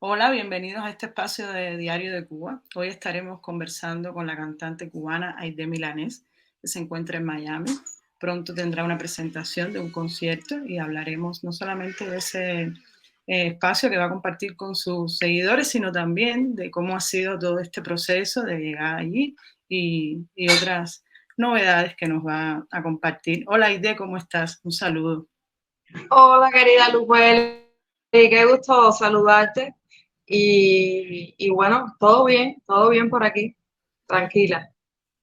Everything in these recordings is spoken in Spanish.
Hola, bienvenidos a este espacio de Diario de Cuba. Hoy estaremos conversando con la cantante cubana Aide Milanés, que se encuentra en Miami. Pronto tendrá una presentación de un concierto y hablaremos no solamente de ese espacio que va a compartir con sus seguidores, sino también de cómo ha sido todo este proceso de llegar allí y otras novedades que nos va a compartir. Hola Aide, ¿cómo estás? Un saludo. Hola, querida Luzbel, qué gusto saludarte. Y bueno, todo bien por aquí, tranquila.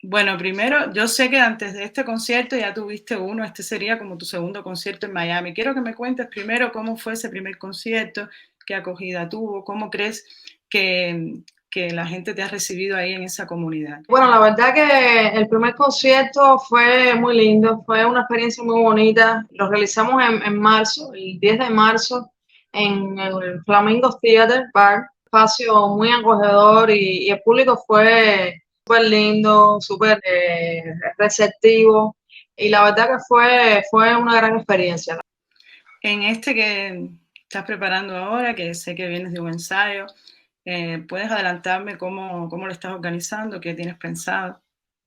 Bueno, primero, yo sé que antes de este concierto ya tuviste uno, este sería como tu segundo concierto en Miami. Quiero que me cuentes primero cómo fue ese primer concierto, qué acogida tuvo, cómo crees que la gente te ha recibido ahí en esa comunidad. Bueno, la verdad que el primer concierto fue muy lindo, fue una experiencia muy bonita. Lo realizamos en marzo, el 10 de marzo, en el Flamingo Theater Bar, espacio muy acogedor y el público fue súper lindo, súper receptivo y la verdad que fue una gran experiencia. En este que estás preparando ahora, que sé que vienes de un ensayo, ¿puedes adelantarme cómo lo estás organizando, qué tienes pensado?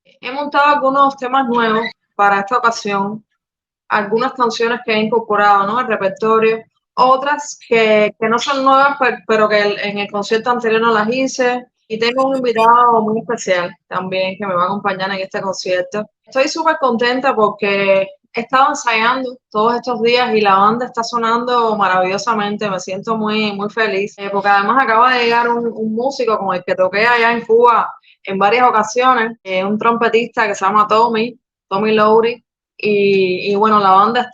He montado algunos temas nuevos para esta ocasión, algunas canciones que he incorporado, ¿no?, al repertorio, otras que no son nuevas, pero que en el concierto anterior no las hice. Y tengo un invitado muy especial también que me va a acompañar en este concierto. Estoy súper contenta porque he estado ensayando todos estos días y la banda está sonando maravillosamente. Me siento muy feliz porque además acaba de llegar un músico con el que toqué allá en Cuba en varias ocasiones, un trompetista que se llama Tommy Lowry. Y bueno, la banda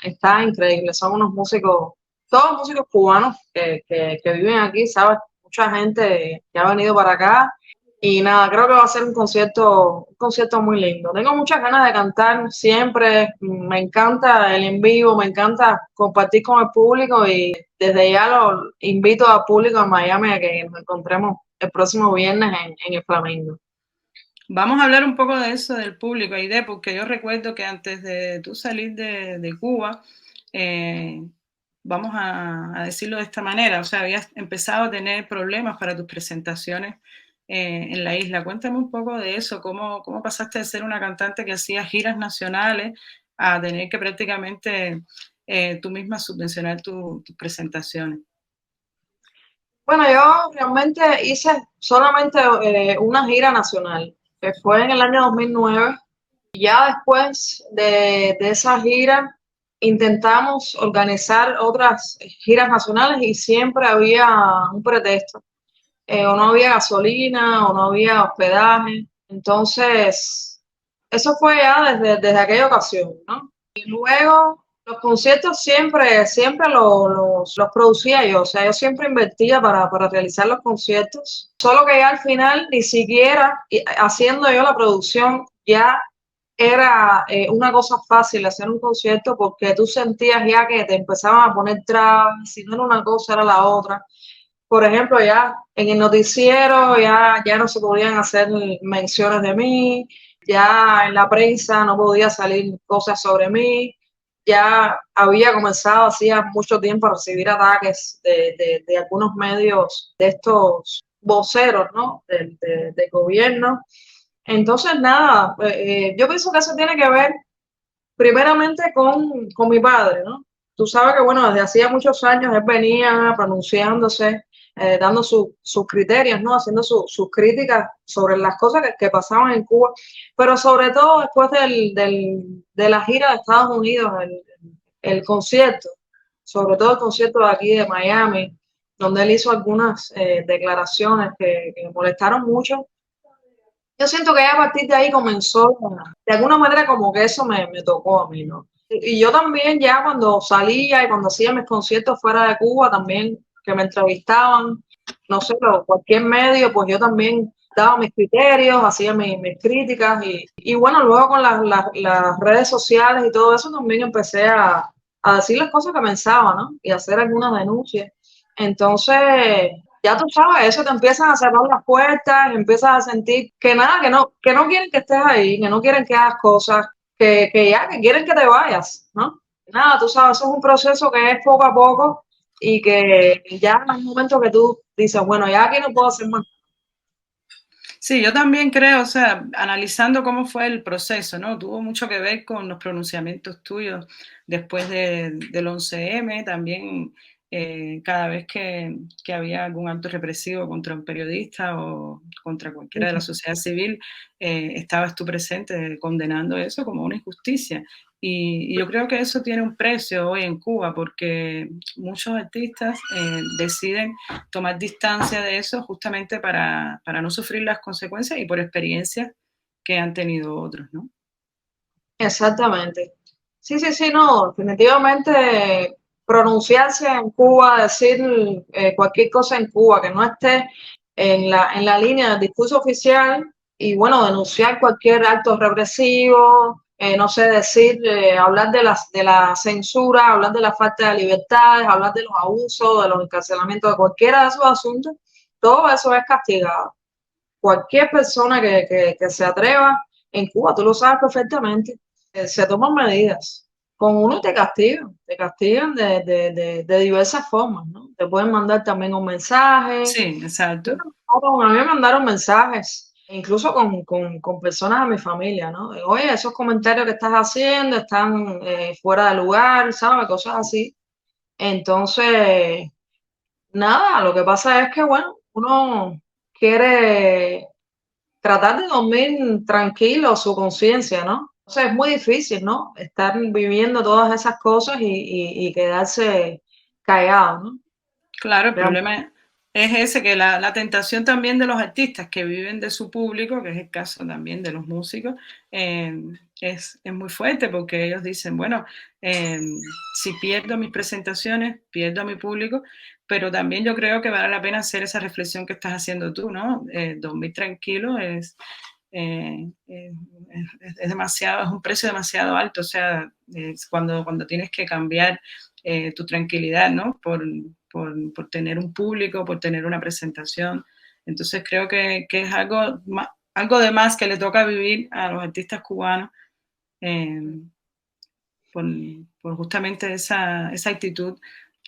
está increíble, son unos músicos, todos músicos cubanos que viven aquí, ¿sabes? Mucha gente que ha venido para acá y nada, creo que va a ser un concierto muy lindo. Tengo muchas ganas de cantar siempre, me encanta el en vivo, me encanta compartir con el público y desde ya lo invito al público en Miami a que nos encontremos el próximo viernes en el Flamingo. Vamos a hablar un poco de eso del público, Aide, porque yo recuerdo que antes de tú salir de Cuba, eh, vamos a decirlo de esta manera, o sea, habías empezado a tener problemas para tus presentaciones en la isla. Cuéntame un poco de eso, cómo pasaste de ser una cantante que hacía giras nacionales a tener que prácticamente tú misma subvencionar tus presentaciones. Bueno, yo realmente hice solamente una gira nacional, que fue en el año 2009. Ya después de esa gira intentamos organizar otras giras nacionales y siempre había un pretexto. O no había gasolina o no había hospedaje. Entonces, eso fue ya desde aquella ocasión, ¿no? Y luego los conciertos siempre los producía yo, o sea, yo siempre invertía para realizar los conciertos, solo que ya al final ni siquiera haciendo yo la producción ya era una cosa fácil hacer un concierto porque tú sentías ya que te empezaban a poner trabas, si no era una cosa era la otra. Por ejemplo, ya en el noticiero ya no se podían hacer menciones de mí, ya en la prensa no podía salir cosas sobre mí, ya había comenzado hacía mucho tiempo a recibir ataques de algunos medios, de estos voceros, ¿no?, del gobierno. Entonces, nada, yo pienso que eso tiene que ver primeramente con mi padre, ¿no? Tú sabes que, bueno, desde hacía muchos años él venía pronunciándose, dando sus criterios, ¿no? Haciendo sus críticas sobre las cosas que pasaban en Cuba, pero sobre todo después de la gira de Estados Unidos, el concierto, sobre todo el concierto de aquí de Miami, donde él hizo algunas declaraciones que molestaron mucho. Yo siento que ya a partir de ahí comenzó, de alguna manera como que eso me tocó a mí, ¿no? Y yo también ya cuando salía y cuando hacía mis conciertos fuera de Cuba, también que me entrevistaban, no sé, pero cualquier medio, pues yo también daba mis criterios, hacía mis críticas y bueno, luego con las redes sociales y todo eso también empecé a decir las cosas que pensaba, ¿no? Y hacer algunas denuncias. Entonces, ya tú sabes, eso te empiezan a cerrar las puertas, empiezas a sentir que nada, que no quieren que estés ahí, que no quieren que hagas cosas, que quieren que te vayas, ¿no? Nada, tú sabes, eso es un proceso que es poco a poco y que ya en un momento que tú dices, bueno, ya aquí no puedo hacer más. Sí, yo también creo, o sea, analizando cómo fue el proceso, ¿no? Tuvo mucho que ver con los pronunciamientos tuyos después del 11M, también cada vez que había algún acto represivo contra un periodista o contra cualquiera de la sociedad civil, estabas tú presente condenando eso como una injusticia. Y yo creo que eso tiene un precio hoy en Cuba porque muchos artistas deciden tomar distancia de eso justamente para no sufrir las consecuencias y por experiencias que han tenido otros, ¿no? Exactamente. Sí, sí, sí, no, definitivamente pronunciarse en Cuba, decir cualquier cosa en Cuba que no esté en la línea del discurso oficial y bueno, denunciar cualquier acto represivo, no sé, decir, hablar de la censura, hablar de la falta de libertades, hablar de los abusos, de los encarcelamientos, de cualquiera de esos asuntos, todo eso es castigado. Cualquier persona que se atreva en Cuba, tú lo sabes perfectamente, se toman medidas. Con uno te castigan de diversas formas, ¿no? Te pueden mandar también un mensaje. Sí, exacto. A mí me mandaron mensajes, incluso con personas de mi familia, ¿no? Oye, esos comentarios que estás haciendo están fuera de lugar, ¿sabes? Cosas así. Entonces, nada, lo que pasa es que, bueno, uno quiere tratar de dormir tranquilo su conciencia, ¿no? O sea, es muy difícil, ¿no? Estar viviendo todas esas cosas y quedarse callado, ¿no? Claro, el Realmente. problema es ese, que la tentación también de los artistas que viven de su público, que es el caso también de los músicos, es muy fuerte porque ellos dicen, bueno, eh, si pierdo mis presentaciones, pierdo a mi público, pero también yo creo que vale la pena hacer esa reflexión que estás haciendo tú, ¿no? Dormir tranquilo es demasiado, es un precio demasiado alto, o sea, es cuando tienes que cambiar tu tranquilidad, ¿no? Por tener un público, por tener una presentación. Entonces creo que es algo de más que le toca vivir a los artistas cubanos eh, por, por, justamente esa actitud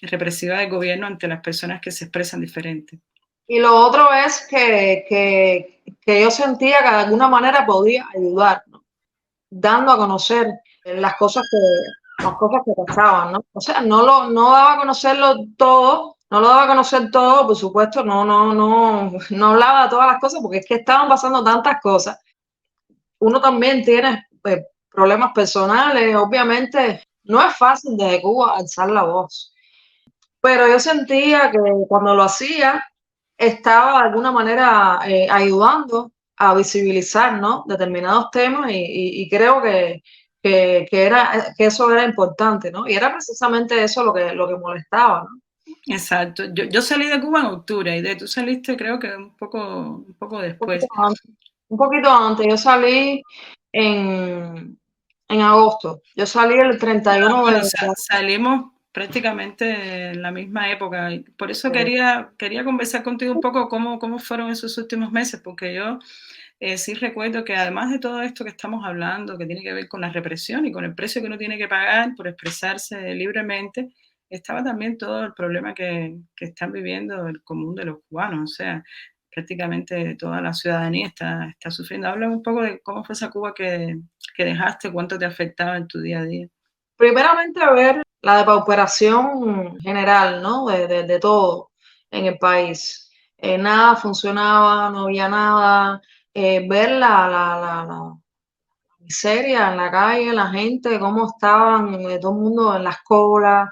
represiva del gobierno ante las personas que se expresan diferente. Y lo otro es que yo sentía que de alguna manera podía ayudar, ¿no? Dando a conocer las cosas que pasaban, ¿no? O sea, no daba a conocerlo todo, no lo daba a conocer todo, por supuesto, no hablaba de todas las cosas, porque es que estaban pasando tantas cosas. Uno también tiene problemas personales, obviamente, no es fácil desde Cuba alzar la voz, pero yo sentía que cuando lo hacía, estaba de alguna manera ayudando a visibilizar, ¿no? Determinados temas y creo que eso era importante, ¿no? Y era precisamente eso lo que molestaba, ¿no? Exacto. Yo salí de Cuba en octubre y tú saliste creo que un poco Un poquito después. antes, un poquito antes. Yo salí en, en agosto. Yo salí el Ah, 31 bueno, de salimos prácticamente en la misma época. Y por eso agosto. quería conversar contigo un poco cómo fueron esos últimos meses, porque yo sí recuerdo que además de todo esto que estamos hablando, que tiene que ver con la represión y con el precio que uno tiene que pagar por expresarse libremente, estaba también todo el problema que están viviendo el común de los cubanos. O sea, prácticamente toda la ciudadanía está sufriendo. Habla un poco de cómo fue esa Cuba que dejaste, cuánto te afectaba en tu día a día. Primeramente, ver la depauperación general, ¿no? De todo en el país. Nada funcionaba, no había nada. Ver la miseria en la calle, la gente, cómo estaban todo el mundo en las colas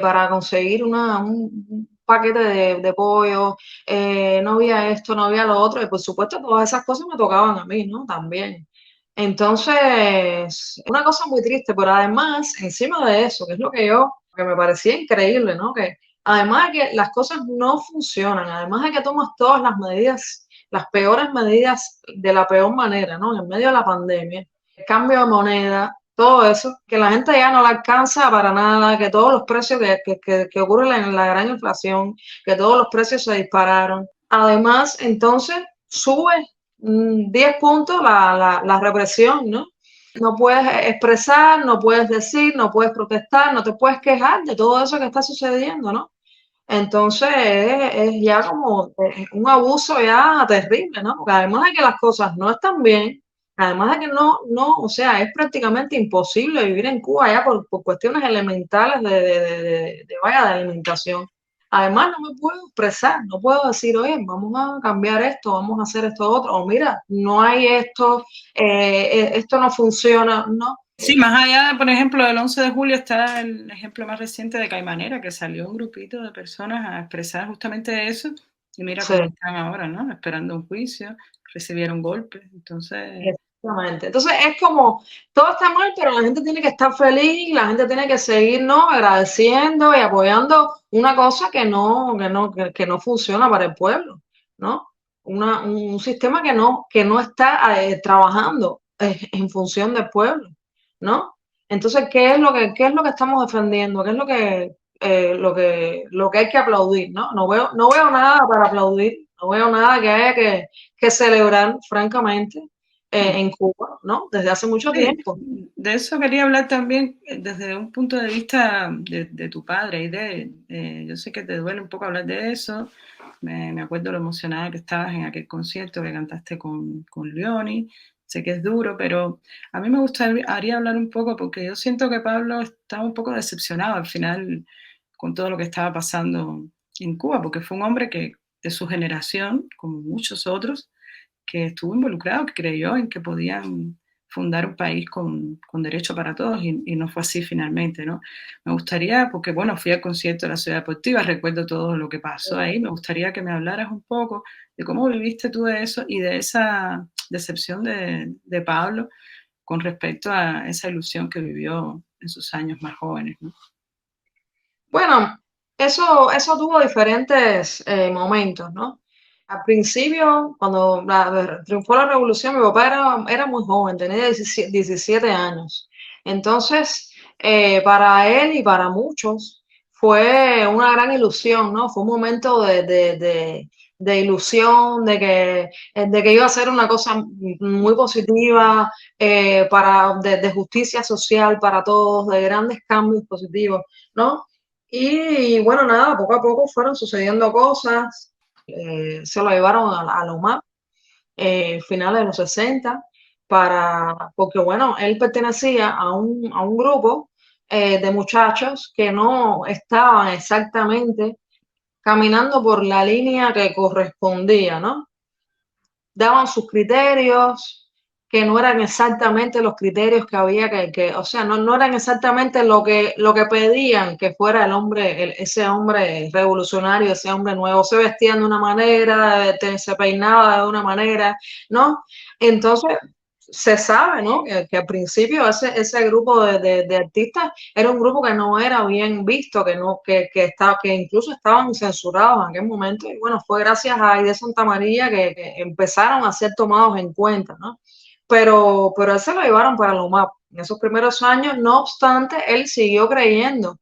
para conseguir un paquete de pollo. No había esto, no había lo otro. Y por supuesto, todas esas cosas me tocaban a mí, ¿no? También. Entonces, una cosa muy triste, pero además, encima de eso, que es que me parecía increíble, ¿no? Que además de que las cosas no funcionan, además de que tomas todas las medidas, las peores medidas de la peor manera, ¿no? En medio de la pandemia, el cambio de moneda, todo eso, que la gente ya no la alcanza para nada, que todos los precios que ocurren en la gran inflación, que todos los precios se dispararon. Además, entonces, sube 10 puntos la represión, ¿no? No puedes expresar, no puedes decir, no puedes protestar, no te puedes quejar de todo eso que está sucediendo, ¿no? Entonces es ya como un abuso ya terrible, ¿no? Porque además de que las cosas no están bien, además de que o sea, es prácticamente imposible vivir en Cuba ya por cuestiones elementales vaya, de alimentación. Además no me puedo expresar, no puedo decir, oye, vamos a cambiar esto, vamos a hacer esto otro, o mira, no hay esto, esto no funciona, no. Sí, más allá, por ejemplo, del 11 de julio está el ejemplo más reciente de Caimanera, que salió un grupito de personas a expresar justamente eso, y mira Sí. cómo están ahora, ¿no? Esperando un juicio, recibieron golpes, entonces, Exactamente. Entonces es como, todo está mal, pero la gente tiene que estar feliz, la gente tiene que seguir, ¿no? Agradeciendo y apoyando una cosa que no funciona para el pueblo, ¿no? Un sistema que no está trabajando en función del pueblo, ¿no? Entonces, qué es lo que estamos defendiendo? ¿Qué es lo que hay que aplaudir, ¿no? No veo nada para aplaudir, no veo nada que haya que celebrar, francamente mm. en Cuba, ¿no? Desde hace mucho Sí, tiempo. de eso quería hablar también desde un punto de vista de tu padre y yo sé que te duele un poco hablar de eso, me acuerdo lo emocionada que estabas en aquel concierto que cantaste con Leoni, sé que es duro, pero a mí me gustaría hablar un poco porque yo siento que Pablo estaba un poco decepcionado al final con todo lo que estaba pasando en Cuba, porque fue un hombre que de su generación, como muchos otros, que estuvo involucrado, que creyó en que podían fundar un país con derecho para todos y no fue así finalmente, ¿no? Me gustaría, porque bueno, fui al concierto de la Ciudad Deportiva, recuerdo todo lo que pasó ahí, me gustaría que me hablaras un poco de cómo viviste tú de eso y de esa decepción de Pablo con respecto a esa ilusión que vivió en sus años más jóvenes, ¿no? Bueno, eso tuvo diferentes momentos, ¿no? Al principio, cuando triunfó la revolución, mi papá era muy joven, tenía 17 años. Entonces, para él y para muchos fue una gran ilusión, ¿no? Fue un momento de ilusión, de que iba a ser una cosa muy positiva, de justicia social para todos, de grandes cambios positivos, ¿no? Y bueno, nada, poco a poco fueron sucediendo cosas, se lo llevaron a la UMAP, finales de los 60 porque bueno, él pertenecía a un grupo de muchachos que no estaban exactamente caminando por la línea que correspondía, ¿no? Daban sus criterios, que no eran exactamente los criterios que había o sea, no eran exactamente lo que pedían que fuera el hombre, ese hombre revolucionario, ese hombre nuevo. Se vestían de una manera, se peinaba de una manera, ¿no? Entonces, se sabe, ¿no? Que al principio ese grupo de artistas era un grupo que no era bien visto, que incluso estaban censurados en aquel momento. Y bueno, fue gracias a Aide Santa María que empezaron a ser tomados en cuenta, ¿no? Pero él se lo llevaron para la UMAP. En esos primeros años, no obstante, él siguió creyendo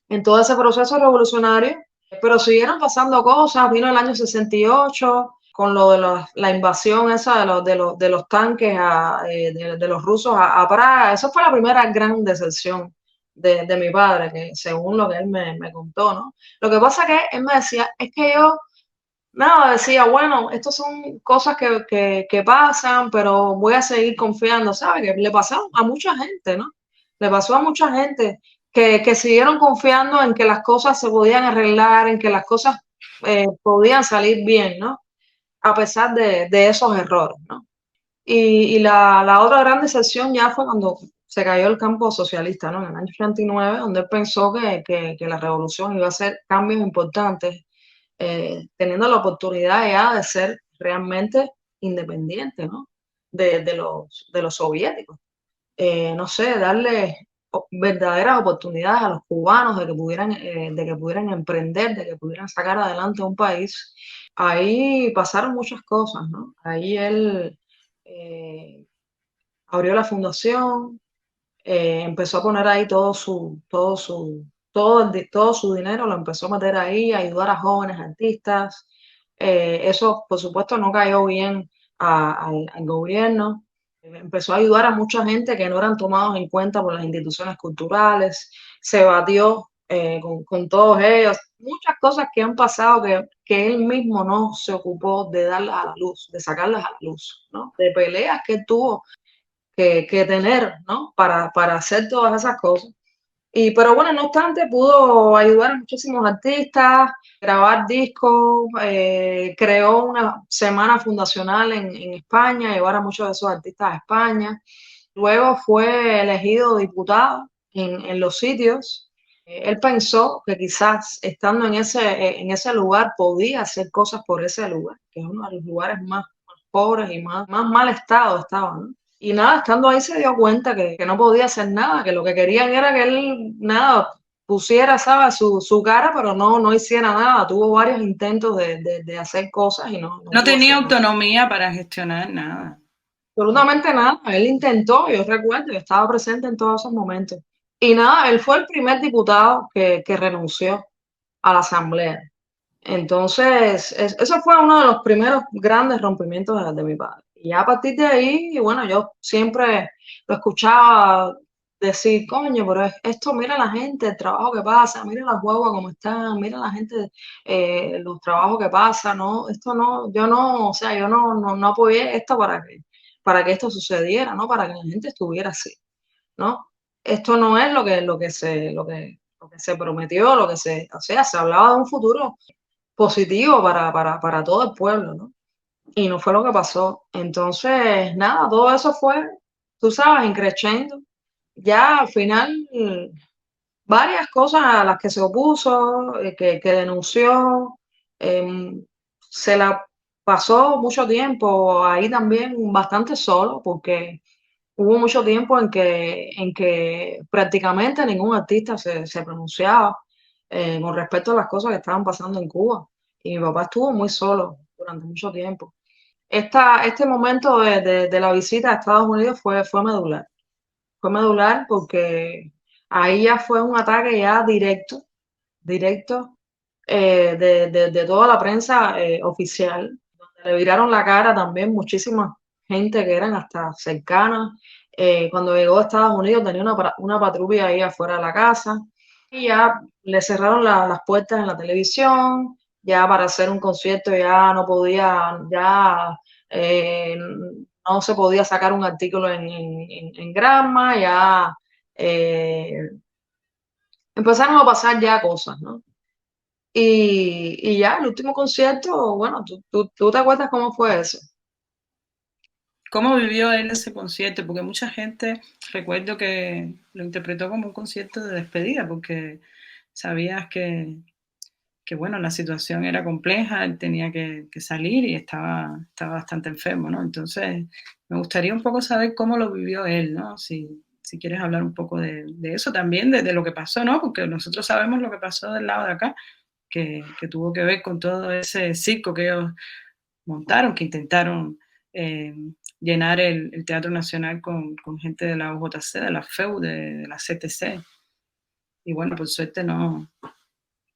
en todo ese proceso revolucionario, pero siguieron pasando cosas. Vino el año 68 con lo de la invasión esa de los tanques de los rusos a Praga. Eso fue la primera gran decepción de mi padre, que según lo que él me contó, ¿no? Lo que pasa que él me decía, es que yo nada, decía, bueno, estas son cosas que pasan, pero voy a seguir confiando, ¿sabes? Que le pasaron a mucha gente, ¿no? Le pasó a mucha gente que siguieron confiando en que las cosas se podían arreglar, en que las cosas podían salir bien, ¿no? A pesar de esos errores, ¿no? Y la otra gran decepción ya fue cuando se cayó el campo socialista, ¿no? En el año 89, donde él pensó que la revolución iba a hacer cambios importantes, teniendo la oportunidad ya de ser realmente independiente, ¿no? De los soviéticos. No sé, darle verdaderas oportunidades a los cubanos de que pudieran emprender, de que pudieran sacar adelante un país. Ahí pasaron muchas cosas, ¿no? Ahí él eh, abrió la fundación, empezó a poner ahí todo su dinero, lo empezó a meter ahí, a ayudar a jóvenes artistas. Eso, por supuesto, no cayó bien al gobierno. Empezó a ayudar a mucha gente que no eran tomados en cuenta por las instituciones culturales. Se batió con todos ellos. Muchas cosas que han pasado que él mismo no se ocupó de darlas a la luz, de sacarlas a la luz, ¿no? De peleas que tuvo que tener, ¿no? Para hacer todas esas cosas. Pero bueno, no obstante, pudo ayudar a muchísimos artistas, grabar discos, creó una semana fundacional en España, llevar a muchos de esos artistas a España. Luego fue elegido diputado en los sitios. Él pensó que quizás estando en ese lugar podía hacer cosas por ese lugar, que es uno de los lugares más pobres y más mal estado estaba, ¿no? Y nada, estando ahí se dio cuenta que no podía hacer nada, que lo que querían era que él, nada, pusiera, ¿sabes? Su cara, pero no hiciera nada. Tuvo varios intentos de hacer cosas y no No pudo tenía hacer nada. autonomía para gestionar nada. Absolutamente nada. Él intentó, yo recuerdo, yo estaba presente en todos esos momentos. Y nada, él fue el primer diputado que renunció a la asamblea. Entonces, eso fue uno de los primeros grandes rompimientos de mi padre. Y ya a partir de ahí, bueno, yo siempre lo escuchaba decir, coño, pero esto, mira la gente, el trabajo que pasa, mira las guaguas cómo están, mira la gente, los trabajos que pasan, ¿no? Esto no, yo no, o sea, yo no apoyé esto para que esto sucediera, ¿no? Para que la gente estuviera así, ¿no? Esto no es lo que se prometió, o sea, se hablaba de un futuro positivo para todo el pueblo, ¿no? Y no fue lo que pasó. Entonces, nada, todo eso fue, tú sabes, increciendo. Ya al final, varias cosas a las que se opuso, que denunció, se la pasó mucho tiempo ahí también bastante solo, porque hubo mucho tiempo en que prácticamente ningún artista se pronunciaba con respecto a las cosas que estaban pasando en Cuba. Y mi papá estuvo muy solo durante mucho tiempo. Este momento de la visita a Estados Unidos fue medular. Fue medular porque ahí ya fue un ataque ya directo de toda la prensa oficial, donde le viraron la cara también muchísima gente que eran hasta cercanas. Cuando llegó a Estados Unidos tenía una patrulla ahí afuera de la casa y ya le cerraron las puertas en la televisión, ya para hacer un concierto ya no podía, ya no se podía sacar un artículo en Gramma, ya eh, empezaron a pasar ya cosas, ¿no? Y ya, el último concierto, bueno, tú te acuerdas cómo fue eso. ¿Cómo vivió él ese concierto? Porque mucha gente, recuerdo que lo interpretó como un concierto de despedida, porque sabías que bueno, la situación era compleja, él tenía que salir y estaba bastante enfermo, ¿no? Entonces, me gustaría un poco saber cómo lo vivió él, ¿no? Si quieres hablar un poco de eso también, de lo que pasó, ¿no? Porque nosotros sabemos lo que pasó del lado de acá, que tuvo que ver con todo ese circo que ellos montaron, que intentaron eh, llenar el Teatro Nacional con gente de la UJC, de la FEU, de la CTC. Y bueno, por suerte no,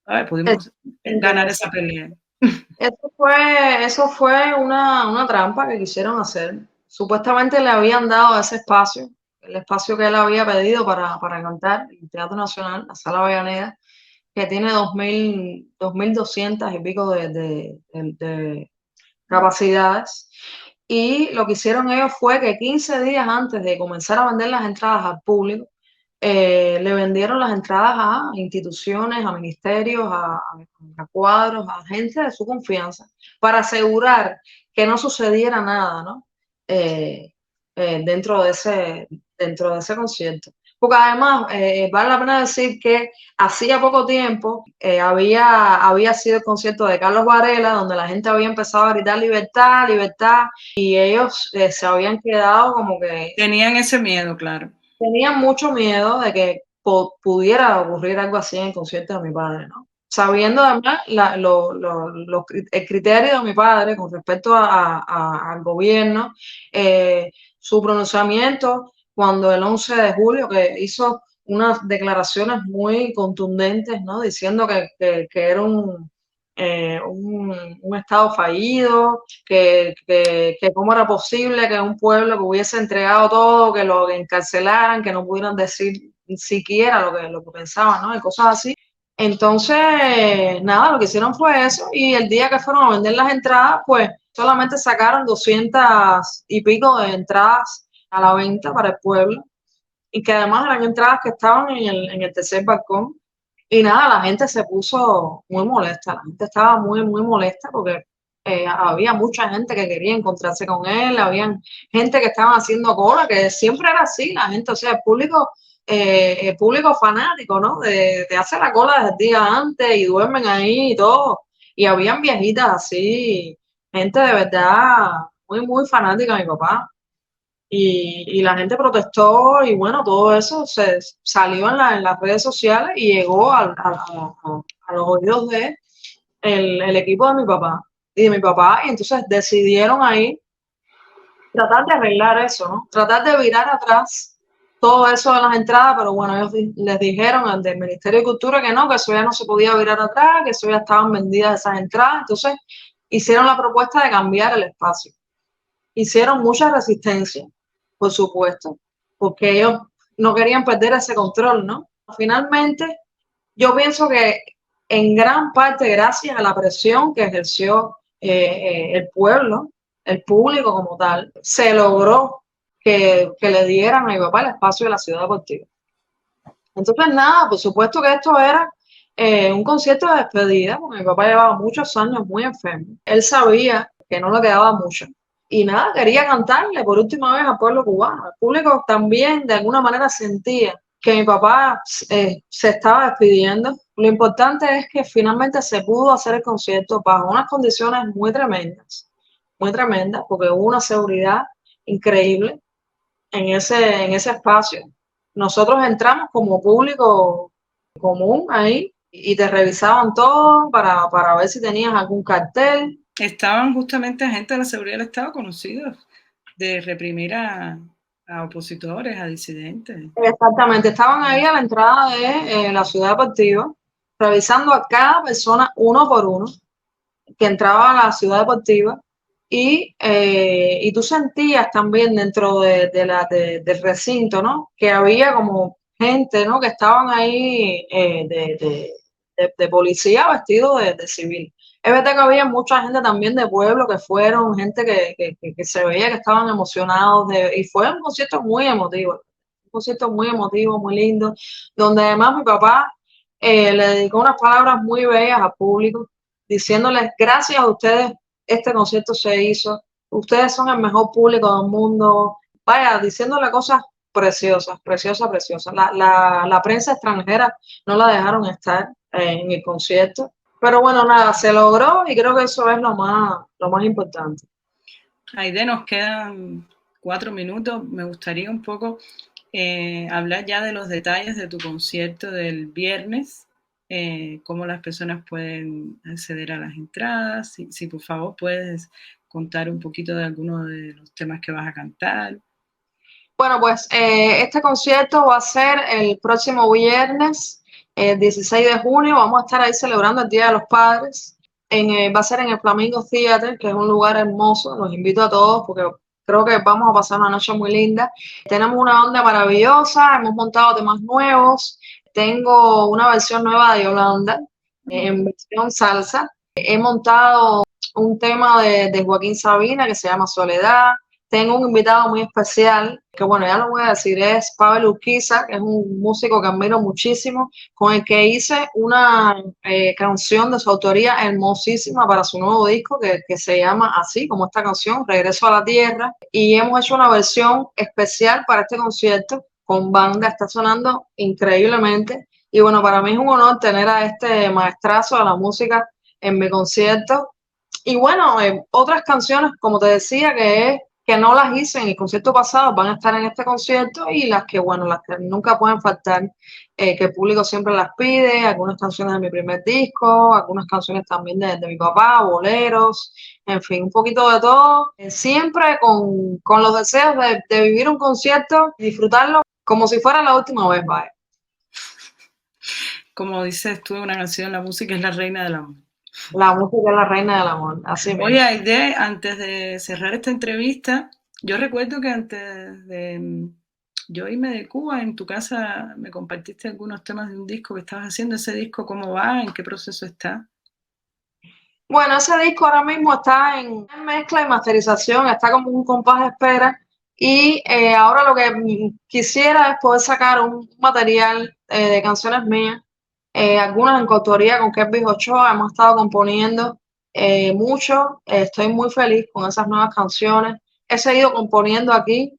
a ver, pudimos ganar Exactamente. esa pelea. Eso fue una trampa que quisieron hacer. Supuestamente le habían dado ese espacio, el espacio que él había pedido para cantar, el Teatro Nacional, la Sala Avellaneda, que tiene 2.200 y pico de capacidades. Y lo que hicieron ellos fue que 15 días antes de comenzar a vender las entradas al público, le vendieron las entradas a instituciones, a ministerios, a cuadros, a gente de su confianza, para asegurar que no sucediera nada, ¿no? Eh, dentro dentro de ese concierto. Porque además, vale la pena decir que hacía poco tiempo había sido el concierto de Carlos Varela, donde la gente había empezado a gritar libertad, libertad, y ellos se habían quedado como que Tenían ese miedo, claro. tenían mucho miedo de que pudiera ocurrir algo así en el concierto de mi padre, ¿no? Sabiendo además el criterio de mi padre con respecto al gobierno, su pronunciamiento cuando el 11 de julio que hizo unas declaraciones muy contundentes, ¿no? Diciendo que era un estado fallido, que cómo era posible que un pueblo que hubiese entregado todo, que lo encarcelaran, que no pudieran decir siquiera lo que pensaban, ¿no? Y cosas así. Entonces, nada, lo que hicieron fue eso y el día que fueron a vender las entradas, pues solamente sacaron 200 y pico de entradas a la venta para el pueblo y que además eran entradas que estaban en el tercer balcón. Y nada, la gente se puso muy molesta, la gente estaba muy, muy molesta porque había mucha gente que quería encontrarse con él, había gente que estaban haciendo cola, que siempre era así, la gente, o sea, el público fanático, ¿no? De hacer la cola desde el día antes y duermen ahí y todo. Y habían viejitas así, gente de verdad muy, muy fanática de mi papá. Y la gente protestó y bueno, todo eso se salió en las redes sociales y llegó a los oídos de el equipo de mi papá y de mi papá. Y entonces decidieron ahí tratar de arreglar eso, ¿no? Tratar de virar atrás todo eso de las entradas, pero bueno, ellos les dijeron al del Ministerio de Cultura que eso ya no se podía virar atrás, que eso ya estaban vendidas esas entradas. Entonces hicieron la propuesta de cambiar el espacio. Hicieron mucha resistencia, por supuesto, porque ellos no querían perder ese control, ¿no? Finalmente, yo pienso que en gran parte gracias a la presión que ejerció el pueblo, el público como tal, se logró que le dieran a mi papá el espacio de la ciudad deportiva. Entonces, nada, por supuesto que esto era un concierto de despedida, porque mi papá llevaba muchos años muy enfermo. Él sabía que no le quedaba mucho. Y nada, quería cantarle por última vez al pueblo cubano. El público también de alguna manera sentía que mi papá se estaba despidiendo. Lo importante es que finalmente se pudo hacer el concierto bajo unas condiciones muy tremendas, porque hubo una seguridad increíble en ese espacio. Nosotros entramos como público común ahí y te revisaban todo para ver si tenías algún cartel. Estaban justamente agentes de la seguridad del Estado conocidos de reprimir a opositores, a disidentes. Exactamente, estaban ahí a la entrada de la ciudad deportiva, revisando a cada persona uno por uno que entraba a la ciudad deportiva y tú sentías también dentro del recinto, ¿no? Que había como gente, ¿no? Que estaban ahí de policía vestido de civil. Es verdad que había mucha gente también de pueblo que fueron, gente que se veía que estaban emocionados y fue un concierto muy emotivo, un concierto muy emotivo, muy lindo, donde además mi papá le dedicó unas palabras muy bellas al público diciéndoles gracias a ustedes este concierto se hizo, ustedes son el mejor público del mundo, vaya, diciéndole cosas preciosas, preciosas, preciosas. La prensa extranjera no la dejaron estar en el concierto, pero bueno, nada, se logró y creo que eso es lo más importante. Aide, nos quedan 4 minutos. Me gustaría un poco hablar ya de los detalles de tu concierto del viernes, cómo las personas pueden acceder a las entradas, si por favor puedes contar un poquito de algunos de los temas que vas a cantar. Bueno, pues este concierto va a ser el próximo viernes, el 16 de junio. Vamos a estar ahí celebrando el Día de los Padres. Va a ser en el Flamingo Theater, que es un lugar hermoso. Los invito a todos porque creo que vamos a pasar una noche muy linda. Tenemos una onda maravillosa, hemos montado temas nuevos. Tengo una versión nueva de Yolanda, en versión salsa. He montado un tema de Joaquín Sabina que se llama Soledad. Tengo un invitado muy especial, que bueno, ya lo voy a decir, es Pavel Urquiza, que es un músico que admiro muchísimo, con el que hice una canción de su autoría hermosísima para su nuevo disco, que se llama así, como esta canción, Regreso a la Tierra, y hemos hecho una versión especial para este concierto, con banda, está sonando increíblemente, y bueno, para mí es un honor tener a este maestrazo de la música en mi concierto. Y bueno, otras canciones, como te decía, que no las hice en el concierto pasado, van a estar en este concierto y las que, bueno, las que nunca pueden faltar, que el público siempre las pide, algunas canciones de mi primer disco, algunas canciones también de mi papá, boleros, en fin, un poquito de todo, siempre con los deseos de vivir un concierto y disfrutarlo como si fuera la última vez, vaya. Como dices tú en una canción, la música es la reina del amor. La música es la reina del amor, así mismo. Oye, Aide, antes de cerrar esta entrevista, yo recuerdo que antes yo irme de Cuba. En tu casa me compartiste algunos temas de un disco que estabas haciendo. ¿Ese disco cómo va? ¿En qué proceso está? Bueno, ese disco ahora mismo está en mezcla y masterización, está como un compás de espera y ahora lo que quisiera es poder sacar un material de canciones mías, algunas en coautoría con Kelvis Ochoa, hemos estado componiendo mucho, estoy muy feliz con esas nuevas canciones, he seguido componiendo aquí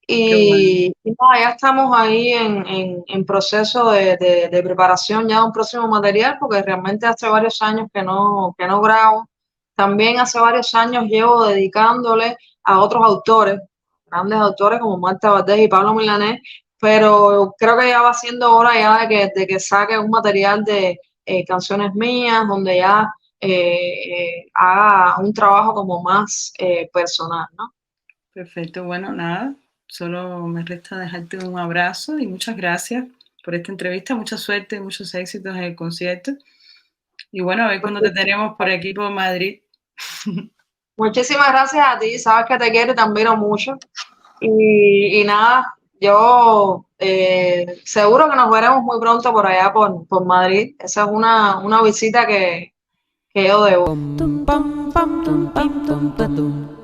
Qué bueno. y nada, ya estamos ahí en proceso de preparación ya de un próximo material, porque realmente hace varios años que no grabo. También hace varios años llevo dedicándole a otros autores, grandes autores como Marta Valdés y Pablo Milanés, pero creo que ya va siendo hora ya de que saque un material de canciones mías, donde ya haga un trabajo como más personal, ¿no? Perfecto. Bueno, nada, solo me resta dejarte un abrazo y muchas gracias por esta entrevista. Mucha suerte, muchos éxitos en el concierto. Y bueno, a ver cuándo te tenemos por aquí por Madrid. Muchísimas gracias a ti, sabes que te quiero y te admiro mucho. Y nada, yo seguro que nos veremos muy pronto por allá por Madrid. Esa es una visita que yo debo. Pum, pam, pam, tum, pam, tum, patum.